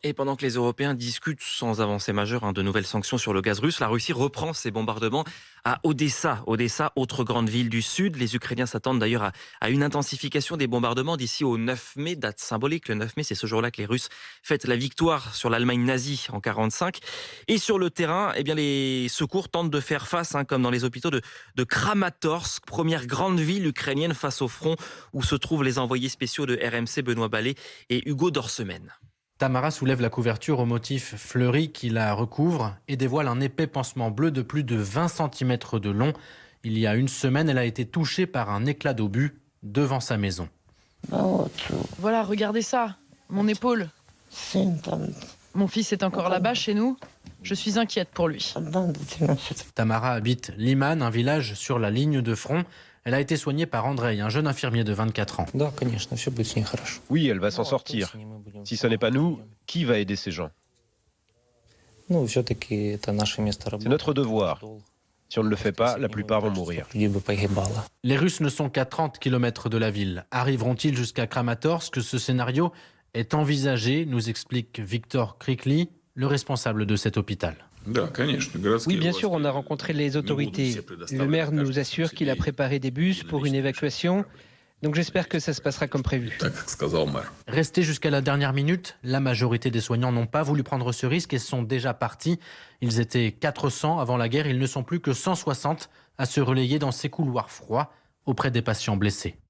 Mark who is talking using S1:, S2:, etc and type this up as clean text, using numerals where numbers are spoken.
S1: Et pendant que les Européens discutent sans avancée majeure de nouvelles sanctions sur le gaz russe, la Russie reprend ses bombardements à Odessa. Odessa, autre grande ville du sud. Les Ukrainiens s'attendent d'ailleurs à une intensification des bombardements d'ici au 9 mai, date symbolique. Le 9 mai, c'est ce jour-là que les Russes fêtent la victoire sur l'Allemagne nazie en 1945. Et sur le terrain, eh bien, les secours tentent de faire face, comme dans les hôpitaux de Kramatorsk, première grande ville ukrainienne face au front où se trouvent les envoyés spéciaux de RMC Benoît Ballet et Hugo Dorsemen.
S2: Tamara soulève la couverture au motif fleuri qui la recouvre et dévoile un épais pansement bleu de plus de 20 cm de long. Il y a une semaine, elle a été touchée par un éclat d'obus devant sa maison.
S3: Voilà, regardez ça, mon épaule. Mon fils est encore là-bas chez nous. Je suis inquiète pour lui.
S2: Tamara habite Liman, un village sur la ligne de front. Elle a été soignée par Andrei, un jeune infirmier de 24 ans.
S4: Oui, elle va s'en sortir. Si ce n'est pas nous, qui va aider ces gens? C'est notre devoir. Si on ne le fait pas, la plupart vont mourir.
S2: Les Russes ne sont qu'à 30 km de la ville. Arriveront-ils jusqu'à Kramatorsk? Ce scénario est envisagé, nous explique Victor Krikli, le responsable de cet hôpital.
S5: Oui, bien sûr, on a rencontré les autorités. Le maire nous assure qu'il a préparé des bus pour une évacuation. Donc j'espère que ça se passera comme prévu.
S2: Restés jusqu'à la dernière minute, la majorité des soignants n'ont pas voulu prendre ce risque et sont déjà partis. Ils étaient 400 avant la guerre, ils ne sont plus que 160 à se relayer dans ces couloirs froids auprès des patients blessés.